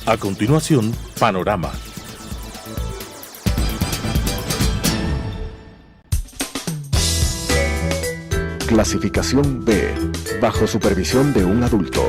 A continuación, Panorama. Clasificación B, bajo supervisión de un adulto.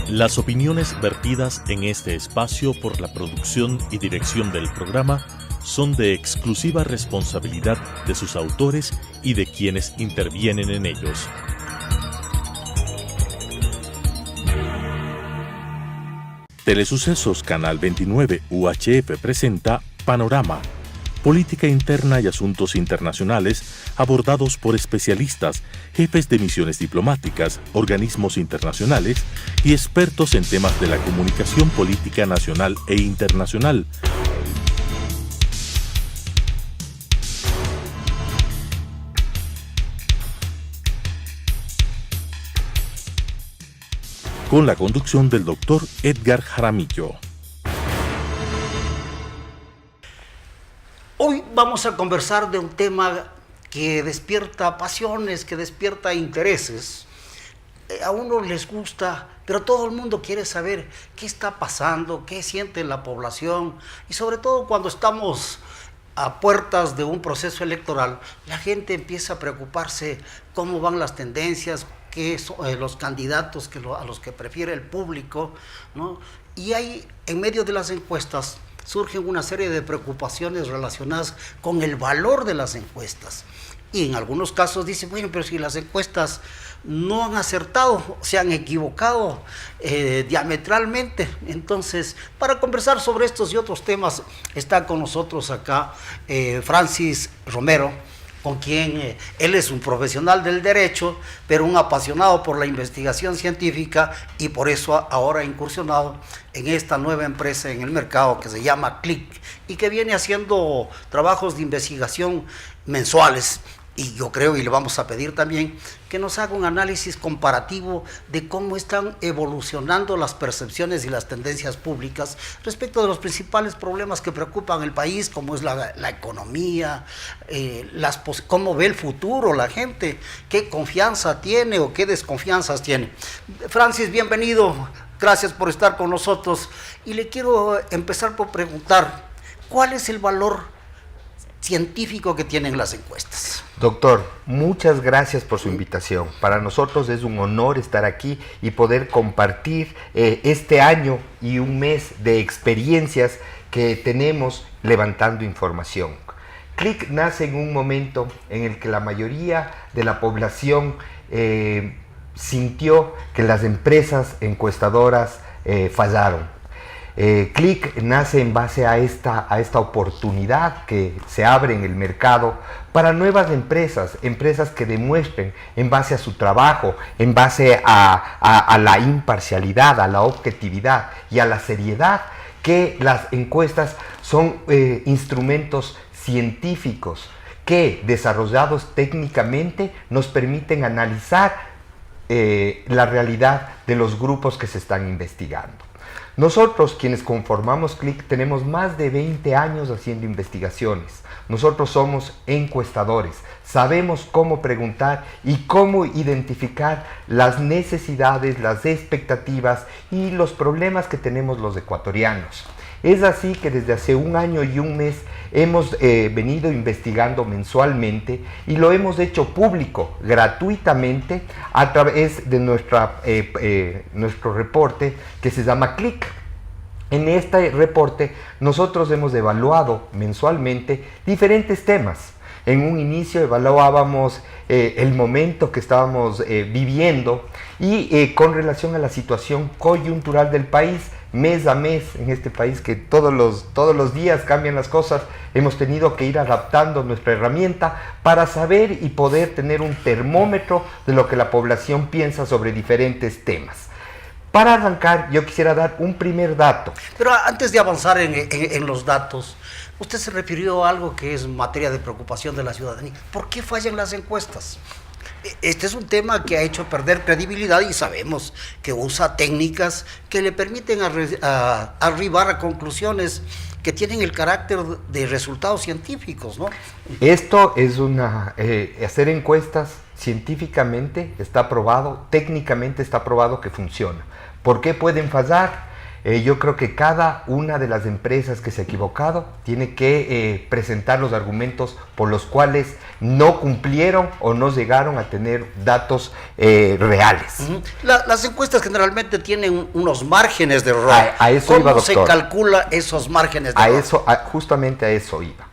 Las opiniones vertidas en este espacio por la producción y dirección del programa son de exclusiva responsabilidad de sus autores y de quienes intervienen en ellos. Telesucesos Canal 29 UHF presenta Panorama, política interna y asuntos internacionales abordados por especialistas, jefes de misiones diplomáticas, organismos internacionales y expertos en temas de la comunicación política nacional e internacional. Con la conducción del doctor Edgar Jaramillo. Hoy vamos a conversar de un tema que despierta pasiones, que despierta intereses. A unos les gusta, pero todo el mundo quiere saber qué está pasando, qué siente la población, y sobre todo cuando estamos a puertas de un proceso electoral, la gente empieza a preocuparse cómo van las tendencias, qué son los candidatos a los que prefiere el público, ¿no? Y hay, en medio de las encuestas, surgen una serie de preocupaciones relacionadas con el valor de las encuestas. Y en algunos casos dicen, bueno, pero si las encuestas no han acertado, se han equivocado diametralmente. Entonces, para conversar sobre estos y otros temas, está con nosotros acá Francis Romero, con quien él es un profesional del derecho, pero un apasionado por la investigación científica, y por eso ahora ha incursionado en esta nueva empresa en el mercado que se llama Click, y que viene haciendo trabajos de investigación mensuales. Y yo creo, y le vamos a pedir también, que nos haga un análisis comparativo de cómo están evolucionando las percepciones y las tendencias públicas respecto de los principales problemas que preocupan al país, como es la economía, cómo ve el futuro la gente, qué confianza tiene o qué desconfianzas tiene. Francis, bienvenido, gracias por estar con nosotros. Y le quiero empezar por preguntar, ¿cuál es el valor científico que tienen las encuestas? Doctor, muchas gracias por su invitación. Para nosotros es un honor estar aquí y poder compartir este año y un mes de experiencias que tenemos levantando información. Click nace en un momento en el que la mayoría de la población sintió que las empresas encuestadoras fallaron. Click nace en base a esta oportunidad que se abre en el mercado para nuevas empresas que demuestren en base a su trabajo, en base a la imparcialidad, a la objetividad y a la seriedad, que las encuestas son instrumentos científicos que, desarrollados técnicamente, nos permiten analizar la realidad de los grupos que se están investigando. Nosotros, quienes conformamos Click, tenemos más de 20 años haciendo investigaciones. Nosotros somos encuestadores, sabemos cómo preguntar y cómo identificar las necesidades, las expectativas y los problemas que tenemos los ecuatorianos. Es así que desde hace un año y un mes hemos venido investigando mensualmente, y lo hemos hecho público, gratuitamente, a través de nuestro reporte que se llama Click. En este reporte nosotros hemos evaluado mensualmente diferentes temas. En un inicio evaluábamos el momento que estábamos viviendo y con relación a la situación coyuntural del país, mes a mes, en este país que todos los días cambian las cosas, hemos tenido que ir adaptando nuestra herramienta para saber y poder tener un termómetro de lo que la población piensa sobre diferentes temas. Para arrancar, yo quisiera dar un primer dato. Pero antes de avanzar en los datos, usted se refirió a algo que es materia de preocupación de la ciudadanía. ¿Por qué fallan las encuestas? Este es un tema que ha hecho perder credibilidad, y sabemos que usa técnicas que le permiten arribar a conclusiones que tienen el carácter de resultados científicos, ¿no? Esto es hacer encuestas científicamente está probado, técnicamente está probado que funciona. ¿Por qué pueden fallar? Yo creo que cada una de las empresas que se ha equivocado tiene que presentar los argumentos por los cuales no cumplieron o no llegaron a tener datos reales. Las encuestas generalmente tienen unos márgenes de error. A eso iba, ¿Cómo se doctor. calcula esos márgenes de error? Justamente a eso iba.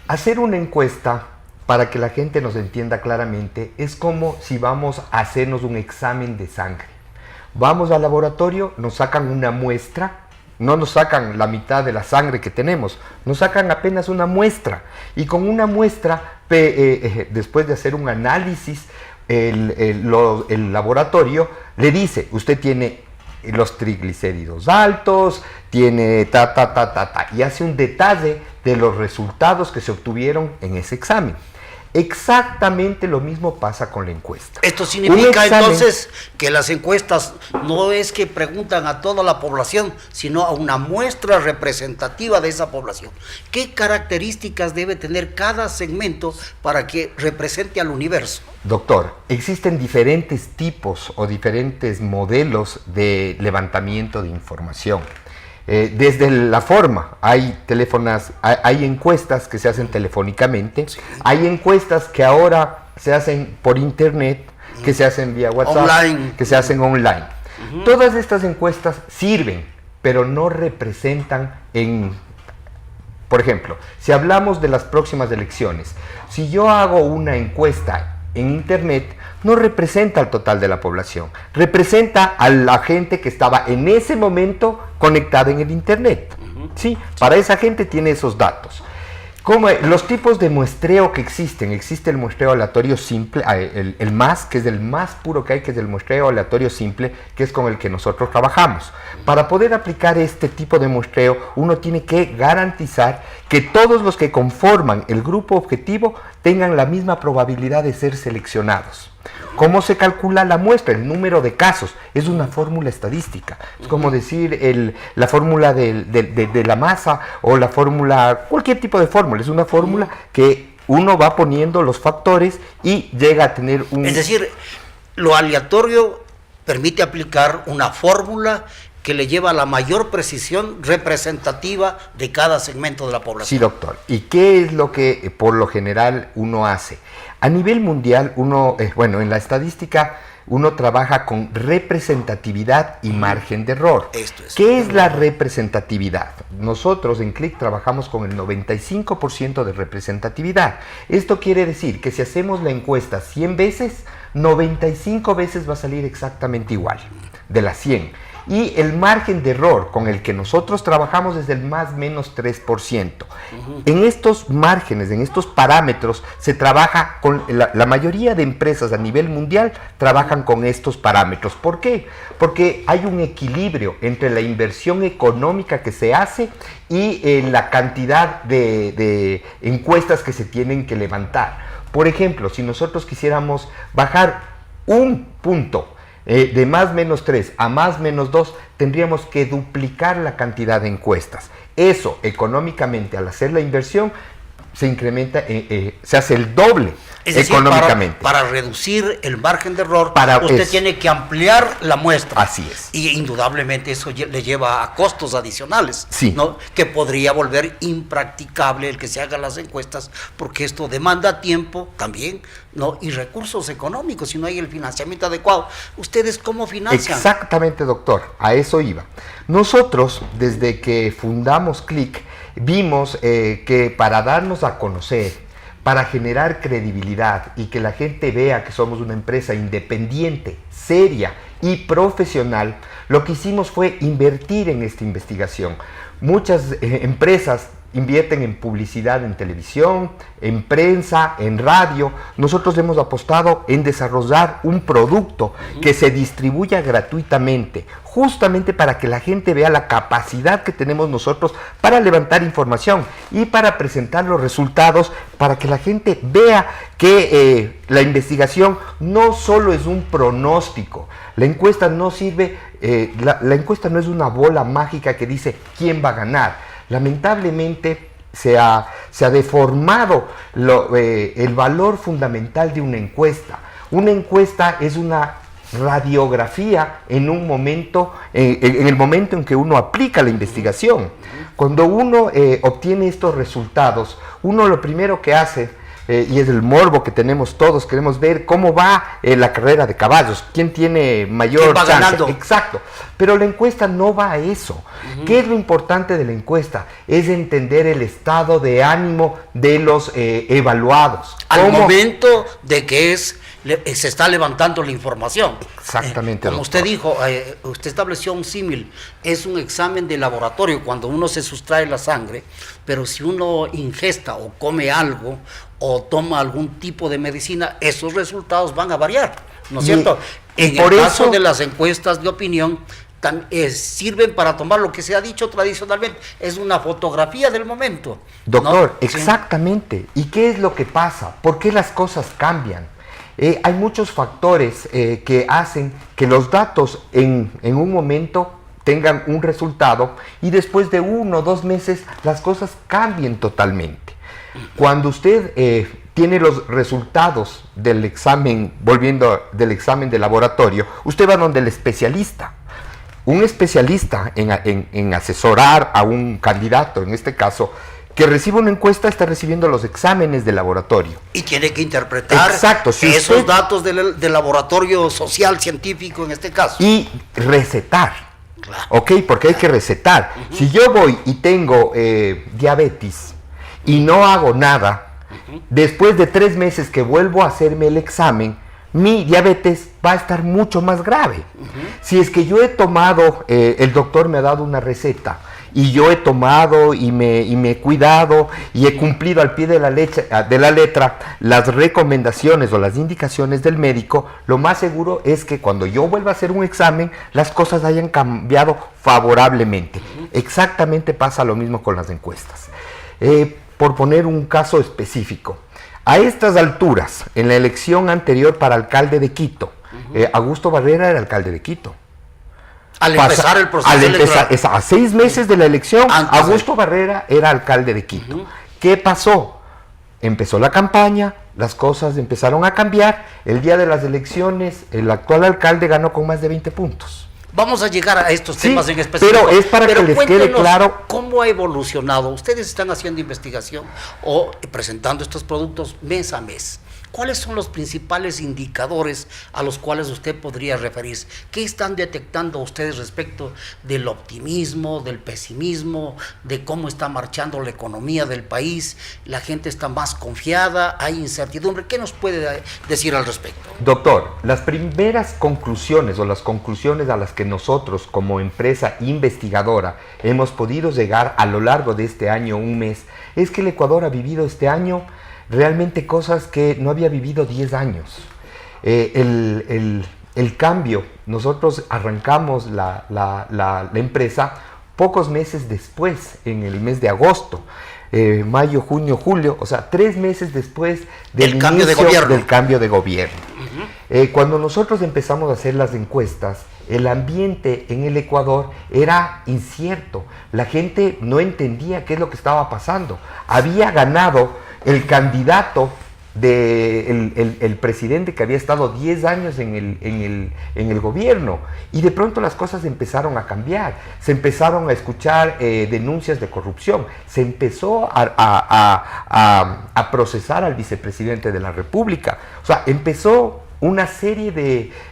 Hacer una encuesta, para que la gente nos entienda claramente, es como si vamos a hacernos un examen de sangre. Vamos al laboratorio, nos sacan una muestra, no nos sacan la mitad de la sangre que tenemos, nos sacan apenas una muestra. Y con una muestra, después de hacer un análisis, el laboratorio le dice, usted tiene los triglicéridos altos, tiene y hace un detalle de los resultados que se obtuvieron en ese examen. Exactamente lo mismo pasa con la encuesta. Esto significa entonces que las encuestas no es que preguntan a toda la población, sino a una muestra representativa de esa población. ¿Qué características debe tener cada segmento para que represente al universo? Doctor, existen diferentes tipos o diferentes modelos de levantamiento de información. Desde la forma, hay encuestas que se hacen telefónicamente, sí. Hay encuestas que ahora se hacen por internet, que se hacen vía WhatsApp, online. Que se hacen online. Todas estas encuestas sirven, pero no representan por ejemplo, si hablamos de las próximas elecciones, si yo hago una encuesta en internet, no representa al total de la población, representa a la gente que estaba en ese momento conectada en el internet. ¿Sí? Para esa gente tiene esos datos. Como los tipos de muestreo que existe el muestreo aleatorio simple, el MAS, que es el más puro que hay, que es el muestreo aleatorio simple, que es con el que nosotros trabajamos. Para poder aplicar este tipo de muestreo, uno tiene que garantizar que todos los que conforman el grupo objetivo tengan la misma probabilidad de ser seleccionados. ¿Cómo se calcula la muestra? El número de casos. Es una fórmula estadística. Es como decir la fórmula de la masa o la fórmula, cualquier tipo de fórmula. Es una fórmula que uno va poniendo los factores y llega a tener un... Es decir, lo aleatorio permite aplicar una fórmula que le lleva a la mayor precisión representativa de cada segmento de la población. Sí, doctor. ¿Y qué es lo que por lo general uno hace? A nivel mundial, en la estadística, uno trabaja con representatividad y margen de error. ¿Qué es la representatividad? Nosotros en CLIC trabajamos con el 95% de representatividad. Esto quiere decir que si hacemos la encuesta 100 veces, 95 veces va a salir exactamente igual, de las 100. Y el margen de error con el que nosotros trabajamos es del más menos 3%. En estos márgenes, en estos parámetros, se trabaja con la mayoría de empresas a nivel mundial trabajan con estos parámetros. ¿Por qué? Porque hay un equilibrio entre la inversión económica que se hace y la cantidad de encuestas que se tienen que levantar. Por ejemplo, si nosotros quisiéramos bajar un punto de más menos 3 a más menos 2, tendríamos que duplicar la cantidad de encuestas. Eso, económicamente, al hacer la inversión, se incrementa, se hace el doble. Es decir, económicamente. Para reducir el margen de error, usted tiene que ampliar la muestra. Así es. Y indudablemente eso le lleva a costos adicionales, sí. ¿no? Que podría volver impracticable el que se hagan las encuestas, porque esto demanda tiempo también, ¿no? Y recursos económicos, si no hay el financiamiento adecuado. ¿Ustedes cómo financian? Exactamente, doctor, a eso iba. Nosotros, desde que fundamos CLIC, vimos que para darnos a conocer, para generar credibilidad y que la gente vea que somos una empresa independiente, seria y profesional, lo que hicimos fue invertir en esta investigación. Muchas empresas invierten en publicidad en televisión, en prensa, en radio. Nosotros hemos apostado en desarrollar un producto que se distribuya gratuitamente, justamente para que la gente vea la capacidad que tenemos nosotros para levantar información y para presentar los resultados, para que la gente vea que la investigación no solo es un pronóstico. La encuesta no sirve, la encuesta no es una bola mágica que dice quién va a ganar. lamentablemente se ha deformado el valor fundamental de una encuesta. Una encuesta es una radiografía en un momento, en el momento en que uno aplica la investigación. Cuando uno obtiene estos resultados, uno lo primero que hace, y es el morbo que tenemos todos, queremos ver cómo va la carrera de caballos, quién tiene mayor chance. Ganando. Exacto, pero la encuesta no va a eso. ¿Qué es lo importante de la encuesta? Es entender el estado de ánimo de los evaluados. Al momento de que se está levantando la información. Exactamente. Como usted dijo, usted estableció un símil, es un examen de laboratorio cuando uno se sustrae la sangre, pero si uno ingesta o come algo o toma algún tipo de medicina, esos resultados van a variar, ¿no es cierto? En el caso de las encuestas de opinión, sirven para tomar lo que se ha dicho tradicionalmente, es una fotografía del momento. Doctor, ¿no? Exactamente. ¿Y qué es lo que pasa? ¿Por qué las cosas cambian? Hay muchos factores que hacen que los datos en un momento tengan un resultado y después de 1 o 2 meses las cosas cambien totalmente. Cuando usted tiene los resultados del examen, volviendo del examen de laboratorio, usted va donde el especialista. Un especialista en asesorar a un candidato, en este caso, que recibe una encuesta, está recibiendo los exámenes de laboratorio. Y tiene que interpretar esos datos del laboratorio social, científico en este caso. Y recetar. Claro. ¿Ok? Porque hay que recetar. Si yo voy y tengo diabetes y no hago nada, después de 3 meses que vuelvo a hacerme el examen, mi diabetes va a estar mucho más grave. Si es que yo he tomado, el doctor me ha dado una receta, y yo he tomado y me he cuidado y he cumplido al pie de la letra las recomendaciones o las indicaciones del médico, lo más seguro es que cuando yo vuelva a hacer un examen, las cosas hayan cambiado favorablemente. Exactamente pasa lo mismo con las encuestas. Por poner un caso específico, a estas alturas, en la elección anterior para alcalde de Quito, Augusto Barrera era alcalde de Quito. Al empezar el proceso electoral. A 6 meses de la elección, Antes Augusto Barrera era alcalde de Quito. ¿Qué pasó? Empezó la campaña, las cosas empezaron a cambiar. El día de las elecciones, el actual alcalde ganó con más de 20 puntos. Vamos a llegar a estos temas en específico. Pero es para que les quede claro cómo ha evolucionado. Ustedes están haciendo investigación o presentando estos productos mes a mes. ¿Cuáles son los principales indicadores a los cuales usted podría referirse? ¿Qué están detectando ustedes respecto del optimismo, del pesimismo, de cómo está marchando la economía del país? ¿La gente está más confiada? ¿Hay incertidumbre? ¿Qué nos puede decir al respecto? Doctor, las primeras conclusiones o las conclusiones a las que nosotros como empresa investigadora hemos podido llegar a lo largo de este año, un mes, es que el Ecuador ha vivido este año realmente cosas que no había vivido 10 años. El cambio, nosotros arrancamos la empresa pocos meses después, en el mes de agosto, mayo, junio, julio, o sea, 3 meses después del cambio de gobierno. Del cambio de gobierno. Cuando nosotros empezamos a hacer las encuestas, el ambiente en el Ecuador era incierto. La gente no entendía qué es lo que estaba pasando. Había ganado el candidato el presidente que había estado 10 años en el gobierno, y de pronto las cosas empezaron a cambiar, se empezaron a escuchar denuncias de corrupción, se empezó a procesar al vicepresidente de la República, o sea, empezó una serie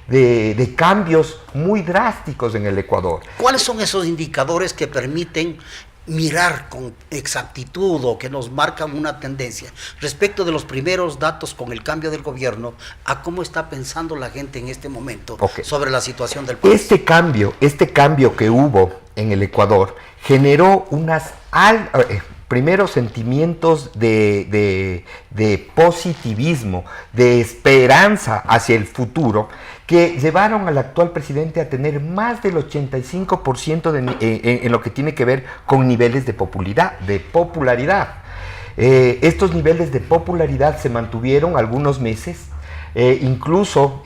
de cambios muy drásticos en el Ecuador. ¿Cuáles son esos indicadores que permiten mirar con exactitud o que nos marcan una tendencia respecto de los primeros datos con el cambio del gobierno a cómo está pensando la gente en este momento sobre la situación del país? Este cambio que hubo en el Ecuador generó unas primeros sentimientos de positivismo, de esperanza hacia el futuro, que llevaron al actual presidente a tener más del 85% en lo que tiene que ver con niveles de popularidad. Estos niveles de popularidad se mantuvieron algunos meses, incluso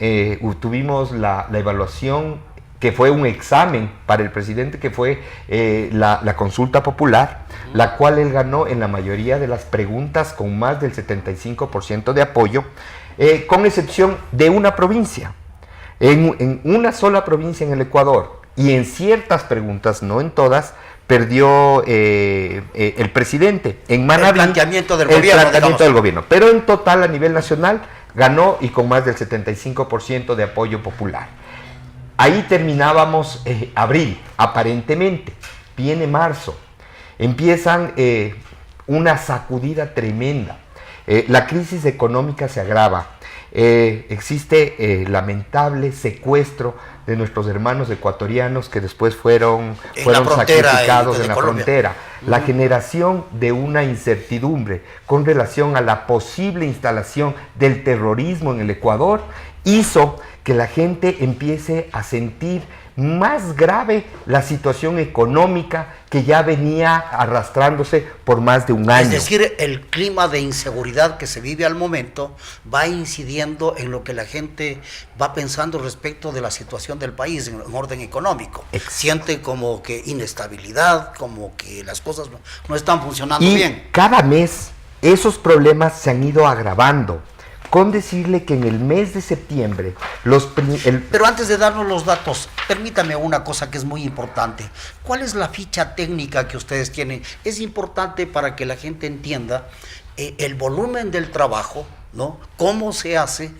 tuvimos la evaluación que fue un examen para el presidente, que fue la consulta popular, la cual él ganó en la mayoría de las preguntas con más del 75% de apoyo, con excepción de una provincia, en una sola provincia en el Ecuador, y en ciertas preguntas, no en todas, perdió el presidente. En Manabí, el planteamiento del gobierno, pero en total a nivel nacional ganó y con más del 75% de apoyo popular. Ahí terminábamos abril, aparentemente. Viene marzo, empiezan una sacudida tremenda. La crisis económica se agrava. Existe lamentable secuestro de nuestros hermanos ecuatorianos que después fueron sacrificados en la frontera. La generación de una incertidumbre con relación a la posible instalación del terrorismo en el Ecuador hizo que la gente empiece a sentir más grave la situación económica que ya venía arrastrándose por más de un año. Es decir, el clima de inseguridad que se vive al momento va incidiendo en lo que la gente va pensando respecto de la situación del país en orden económico. Siente como que inestabilidad, como que las cosas no están funcionando bien. Cada mes esos problemas se han ido agravando. Con decirle que en el mes de septiembre Pero antes de darnos los datos, permítame una cosa que es muy importante. ¿Cuál es la ficha técnica que ustedes tienen? Es importante para que la gente entienda el volumen del trabajo, ¿no? Cómo se hace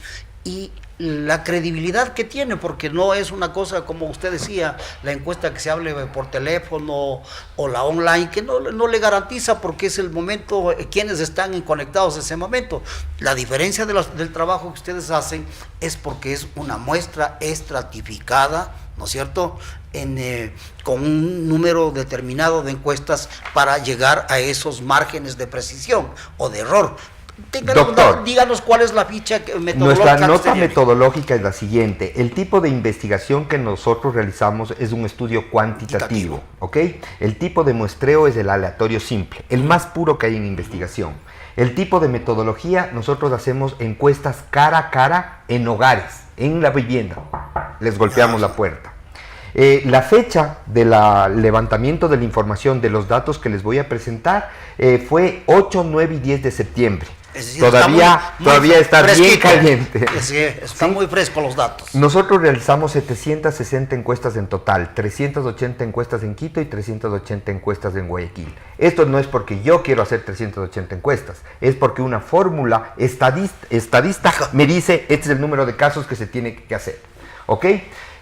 y la credibilidad que tiene, porque no es una cosa, como usted decía, la encuesta que se hable por teléfono o la online, que no le garantiza, porque es el momento, quienes están conectados en ese momento. La diferencia del trabajo que ustedes hacen es porque es una muestra estratificada, ¿no es cierto?, con un número determinado de encuestas para llegar a esos márgenes de precisión o de error. Doctor, díganos cuál es la ficha metodológica. Nuestra nota metodológica es la siguiente. El tipo de investigación que nosotros realizamos es un estudio cuantitativo, ¿ok? El tipo de muestreo es el aleatorio simple, el más puro que hay en investigación. El tipo de metodología, nosotros hacemos encuestas cara a cara en hogares, en la vivienda. Les golpeamos la puerta. La fecha del levantamiento de la información de los datos que les voy a presentar fue 8, 9 y 10 de septiembre. Es decir, todavía está bien caliente. Están muy frescos los datos. Nosotros realizamos 760 encuestas en total, 380 encuestas en Quito y 380 encuestas en Guayaquil. Esto no es porque yo quiero hacer 380 encuestas, es porque una fórmula estadista me dice, este es el número de casos que se tiene que hacer. ¿Ok?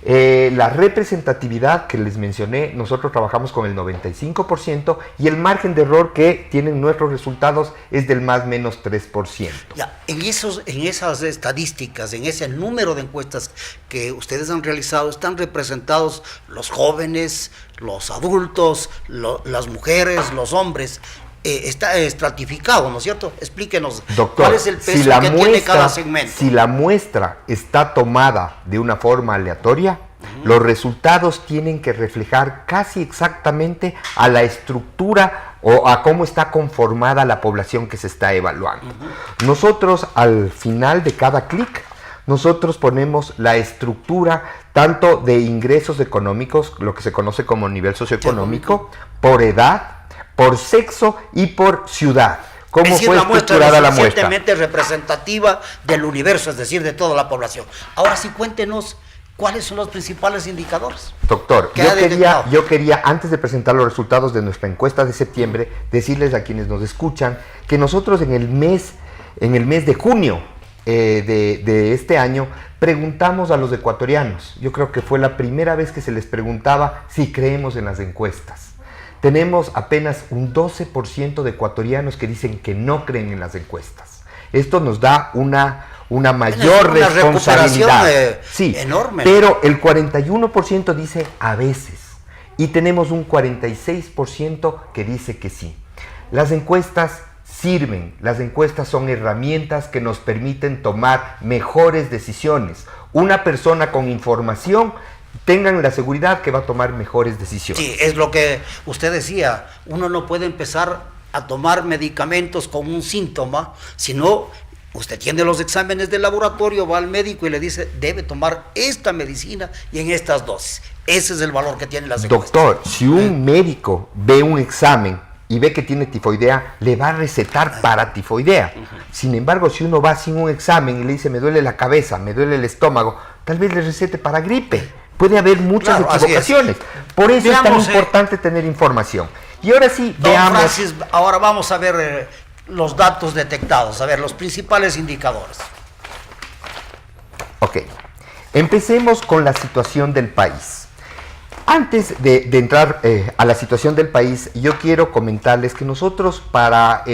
La representatividad que les mencioné, nosotros trabajamos con el 95% y el margen de error que tienen nuestros resultados es del más o menos 3%. Ya, en esas estadísticas, en ese número de encuestas que ustedes han realizado, están representados los jóvenes, los adultos, las mujeres, los hombres. Está estratificado, ¿no es cierto? Explíquenos, doctor, cuál es el peso que tiene cada segmento. Si la muestra está tomada de una forma aleatoria, los resultados tienen que reflejar casi exactamente a la estructura o a cómo está conformada la población que se está evaluando. Nosotros, al final de cada clic, nosotros ponemos la estructura tanto de ingresos económicos, lo que se conoce como nivel socioeconómico, por edad, por sexo y por ciudad. ¿Cómo fue estructurada la muestra? Suficientemente representativa del universo, es decir, de toda la población. Ahora sí, cuéntenos cuáles son los principales indicadores. Doctor, yo quería, antes de presentar los resultados de nuestra encuesta de septiembre, decirles a quienes nos escuchan que nosotros en el mes de junio de este año preguntamos a los ecuatorianos. Yo creo que fue la primera vez que se les preguntaba si creemos en las encuestas. Tenemos apenas un 12% de ecuatorianos que dicen que no creen en las encuestas. Esto nos da una mayor responsabilidad. Sí, enorme. Pero el 41% dice a veces. Y tenemos un 46% que dice que sí. Las encuestas sirven. Las encuestas son herramientas que nos permiten tomar mejores decisiones. Una persona con información, tengan la seguridad que va a tomar mejores decisiones. Sí, es lo que usted decía, uno no puede empezar a tomar medicamentos con un síntoma, sino Usted tiene los exámenes del laboratorio, va al médico y le dice, debe tomar esta medicina y en estas dosis. Ese es el valor que tienen las encuestas. Doctor, si un médico ve un examen y ve que tiene tifoidea, le va a recetar para tifoidea. Sin embargo, si uno va sin un examen y le dice, me duele la cabeza, me duele el estómago, tal vez le recete para gripe. Puede haber muchas equivocaciones. Por eso es tan importante tener información. Y ahora sí, veamos... Francis, ahora vamos a ver los datos detectados, a ver, los principales indicadores. Ok, empecemos con la situación del país. Antes de entrar a la situación del país, yo quiero comentarles que nosotros para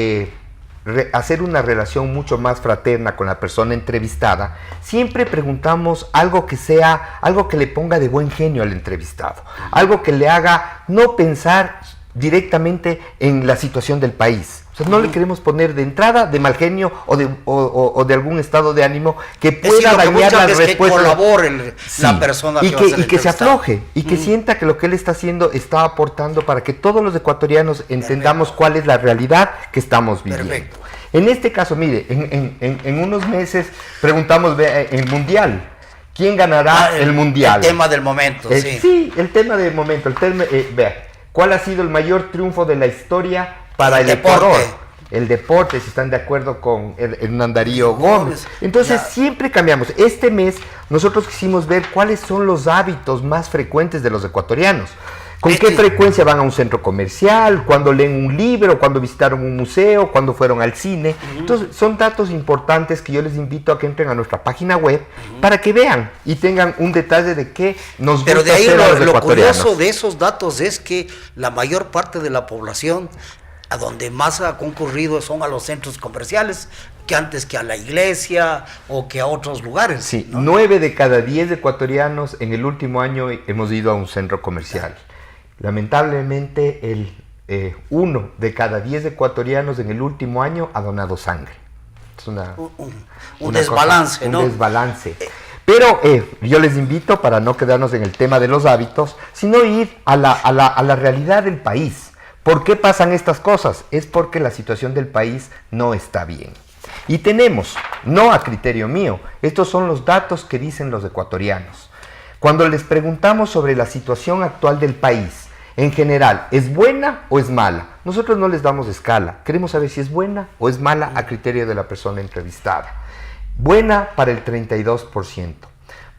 hacer una relación mucho más fraterna con la persona entrevistada, siempre preguntamos algo que sea, algo que le ponga de buen genio al entrevistado, algo que le haga no pensar directamente en la situación del país. O sea, no le queremos poner de entrada de mal genio o de algún estado de ánimo que pueda dañar la respuesta. Que colabore la persona y que se afloje y que sienta que lo que él está haciendo está aportando para que todos los ecuatorianos entendamos cuál es la realidad que estamos viviendo. Perfecto. En este caso, mire, en unos meses preguntamos en Mundial. ¿Quién ganará el Mundial? El tema del momento, sí. Sí, el tema del momento. Vea, ¿cuál ha sido el mayor triunfo de la historia para el Ecuador? El deporte, si están de acuerdo con Hernán Darío Gómez. Entonces siempre cambiamos. Este mes nosotros quisimos ver cuáles son los hábitos más frecuentes de los ecuatorianos. ¿Con qué frecuencia van a un centro comercial? ¿Cuándo leen un libro? ¿Cuándo visitaron un museo? ¿Cuándo fueron al cine? Entonces son datos importantes que yo les invito a que entren a nuestra página web para que vean y tengan un detalle de qué nos gusta. Pero de ahí hacer a los lo ecuatorianos. curioso de esos datos es que la mayor parte de la población a donde más ha concurrido son a los centros comerciales, que antes que a la iglesia o que a otros lugares. Sí, ¿no? 9 de cada 10 ecuatorianos en el último año hemos ido a un centro comercial. Lamentablemente, 1 de cada 10 ecuatorianos en el último año ha donado sangre. Es un desbalance, cosa, ¿no? Un desbalance. Pero yo les invito, para no quedarnos en el tema de los hábitos, sino ir a la realidad del país. ¿Por qué pasan estas cosas? Es porque la situación del país no está bien. Y tenemos, no a criterio mío, estos son los datos que dicen los ecuatorianos. Cuando les preguntamos sobre la situación actual del país, en general, ¿es buena o es mala? Nosotros no les damos escala. Queremos saber si es buena o es mala a criterio de la persona entrevistada. Buena para el 32%,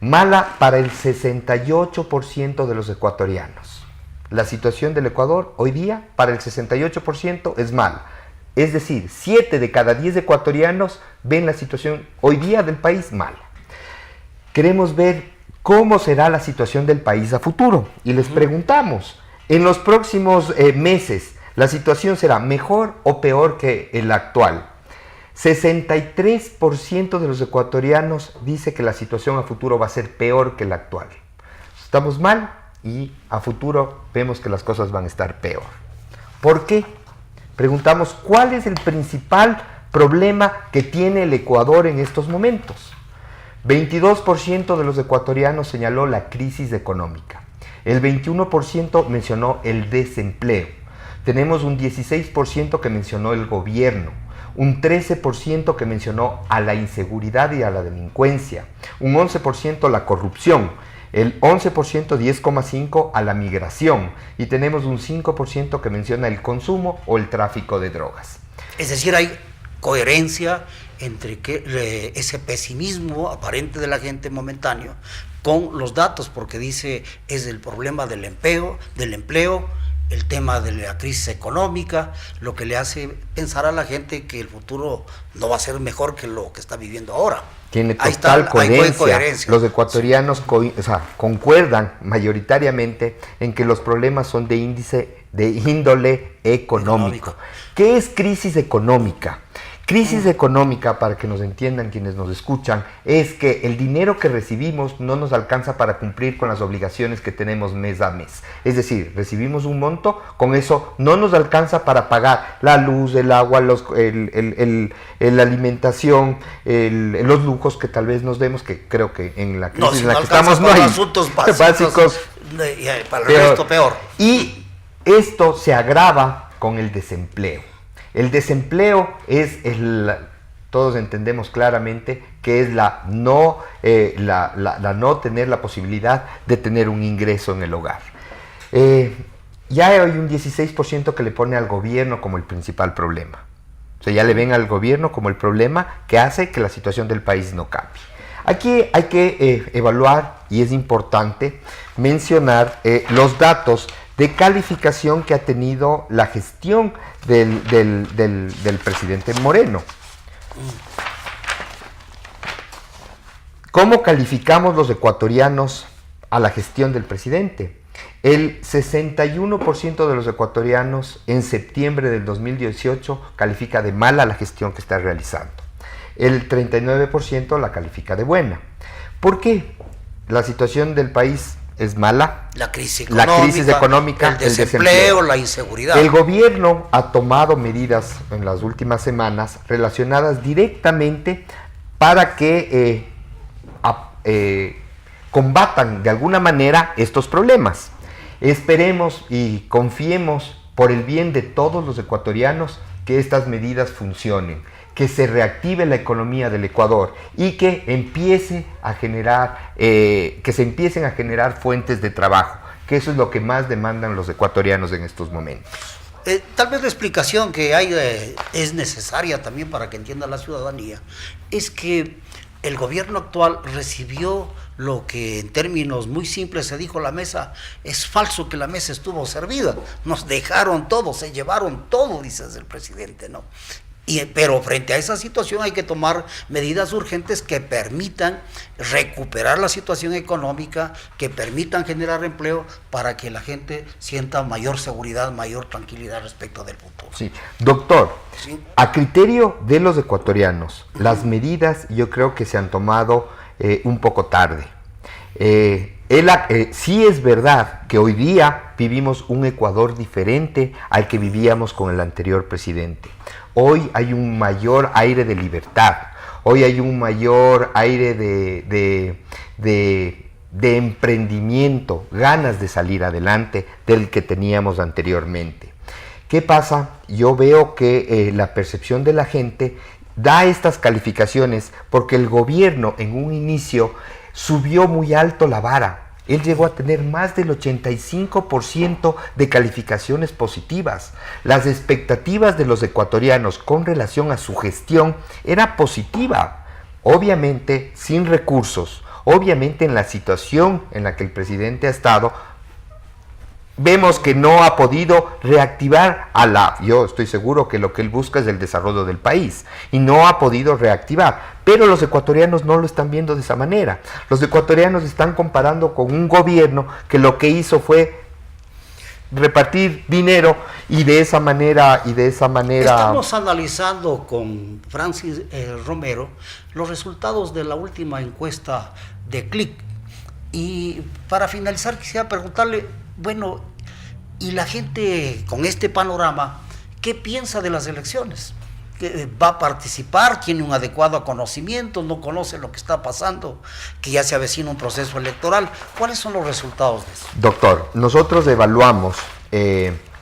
mala para el 68% de los ecuatorianos. La situación del Ecuador hoy día para el 68% es mala. Es decir, 7 de cada 10 ecuatorianos ven la situación hoy día del país mala. Queremos ver cómo será la situación del país a futuro y les preguntamos, en los próximos meses, ¿la situación será mejor o peor que la actual? 63% de los ecuatorianos dice que la situación a futuro va a ser peor que la actual. Estamos mal y a futuro vemos que las cosas van a estar peor. ¿Por qué? Preguntamos, ¿cuál es el principal problema que tiene el Ecuador en estos momentos? 22% de los ecuatorianos señaló la crisis económica. El 21% mencionó el desempleo. Tenemos un 16% que mencionó el gobierno. Un 13% que mencionó a la inseguridad y a la delincuencia. Un 11% la corrupción. El 11%, 10,5% a la migración. Y tenemos un 5% que menciona el consumo o el tráfico de drogas. Es decir, hay coherencia entre ese pesimismo aparente de la gente momentáneo con los datos, porque dice es el problema del empleo, el tema de la crisis económica, lo que le hace pensar a la gente que el futuro no va a ser mejor que lo que está viviendo ahora. Tiene total coherencia. Los ecuatorianos concuerdan mayoritariamente en que los problemas son de índole económico. ¿Qué es crisis económica? Crisis económica, para que nos entiendan quienes nos escuchan, es que el dinero que recibimos no nos alcanza para cumplir con las obligaciones que tenemos mes a mes. Es decir, recibimos un monto, con eso no nos alcanza para pagar la luz, el agua, la alimentación, los lujos que tal vez nos demos, que creo que en la crisis en la que estamos no hay asuntos básicos para el resto peor. Y esto se agrava con el desempleo. El desempleo es todos entendemos claramente que es la no tener la posibilidad de tener un ingreso en el hogar. Ya hay un 16% que le pone al gobierno como el principal problema. O sea, ya le ven al gobierno como el problema que hace que la situación del país no cambie. Aquí hay que evaluar, y es importante mencionar los datos de calificación que ha tenido la gestión del presidente Moreno. ¿Cómo calificamos los ecuatorianos a la gestión del presidente? El 61% de los ecuatorianos en septiembre del 2018 califica de mala la gestión que está realizando. El 39% la califica de buena. ¿Por qué? La situación del país es mala. La crisis económica, el desempleo, la inseguridad. El gobierno ha tomado medidas en las últimas semanas relacionadas directamente para que combatan de alguna manera estos problemas. Esperemos y confiemos por el bien de todos los ecuatorianos que estas medidas funcionen, que se reactive la economía del Ecuador y que se empiecen a generar fuentes de trabajo, que eso es lo que más demandan los ecuatorianos en estos momentos. Tal vez la explicación que hay es necesaria también para que entienda la ciudadanía, es que el gobierno actual recibió lo que en términos muy simples se dijo la mesa, es falso que la mesa estuvo servida, nos dejaron todo, se llevaron todo, dice el presidente, ¿no? Pero frente a esa situación hay que tomar medidas urgentes que permitan recuperar la situación económica, que permitan generar empleo para que la gente sienta mayor seguridad, mayor tranquilidad respecto del futuro. Sí, doctor, ¿sí? A criterio de los ecuatorianos, las medidas yo creo que se han tomado un poco tarde. Sí es verdad que hoy día vivimos un Ecuador diferente al que vivíamos con el anterior presidente. Hoy hay un mayor aire de libertad, hoy hay un mayor aire de emprendimiento, ganas de salir adelante del que teníamos anteriormente. ¿Qué pasa? Yo veo que la percepción de la gente da estas calificaciones porque el gobierno en un inicio subió muy alto la vara. Él llegó a tener más del 85% de calificaciones positivas. Las expectativas de los ecuatorianos con relación a su gestión era positiva. Obviamente sin recursos, obviamente en la situación en la que el presidente ha estado, vemos que no ha podido reactivar yo estoy seguro que lo que él busca es el desarrollo del país y no ha podido reactivar, pero los ecuatorianos no lo están viendo de esa manera. Los ecuatorianos están comparando con un gobierno que lo que hizo fue repartir dinero y de esa manera Estamos analizando con Francis Romero los resultados de la última encuesta de Click y para finalizar quisiera preguntarle, bueno, y la gente con este panorama, ¿qué piensa de las elecciones? ¿Va a participar? ¿Tiene un adecuado conocimiento? ¿No conoce lo que está pasando? ¿Que ya se avecina un proceso electoral? ¿Cuáles son los resultados de eso? Doctor, nosotros evaluamos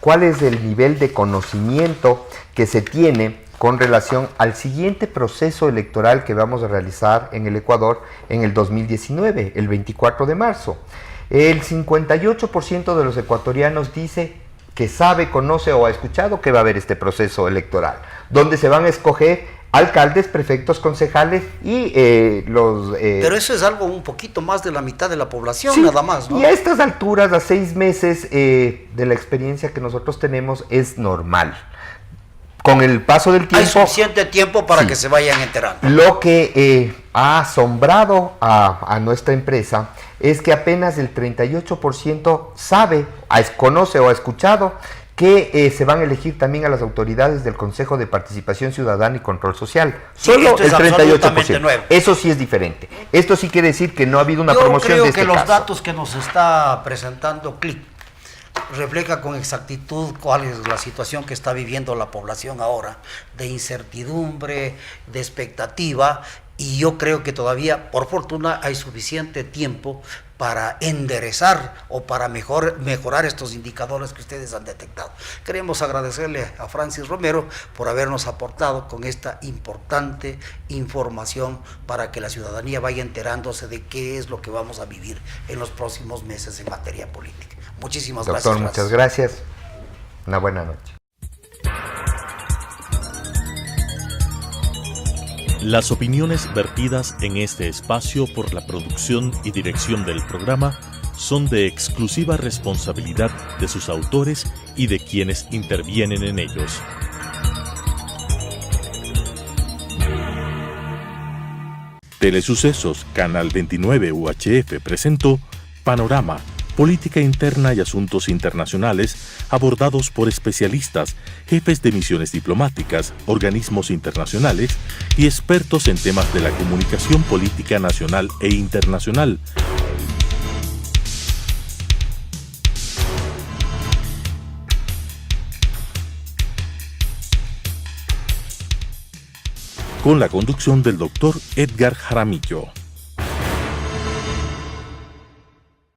cuál es el nivel de conocimiento que se tiene con relación al siguiente proceso electoral que vamos a realizar en el Ecuador en el 2019, el 24 de marzo. El 58% de los ecuatorianos dice que sabe, conoce o ha escuchado que va a haber este proceso electoral, donde se van a escoger alcaldes, prefectos, concejales y Pero eso es algo un poquito más de la mitad de la población, sí, nada más, ¿no? Y a estas alturas, a 6 meses de la experiencia que nosotros tenemos, es normal. Con el paso del tiempo... Hay suficiente tiempo para que se vayan enterando. Lo que ha asombrado a nuestra empresa es que apenas el 38% sabe, conoce o ha escuchado que se van a elegir también a las autoridades del Consejo de Participación Ciudadana y Control Social. Solo el 38%. Eso sí es diferente. Esto sí quiere decir que no ha habido una promoción de este caso. Yo creo que los datos que nos está presentando Click refleja con exactitud cuál es la situación que está viviendo la población ahora, de incertidumbre, de expectativa, y yo creo que todavía, por fortuna, hay suficiente tiempo para enderezar o para mejorar estos indicadores que ustedes han detectado. Queremos agradecerle a Francis Romero por habernos aportado con esta importante información para que la ciudadanía vaya enterándose de qué es lo que vamos a vivir en los próximos meses en materia política. Muchísimas gracias. Doctor, muchas gracias. Una buena noche. Las opiniones vertidas en este espacio por la producción y dirección del programa son de exclusiva responsabilidad de sus autores y de quienes intervienen en ellos. Telesucesos, Canal 29 UHF presentó Panorama, Política Interna y Asuntos Internacionales abordados por especialistas, jefes de misiones diplomáticas, organismos internacionales y expertos en temas de la comunicación política nacional e internacional. Con la conducción del Dr. Edgar Jaramillo.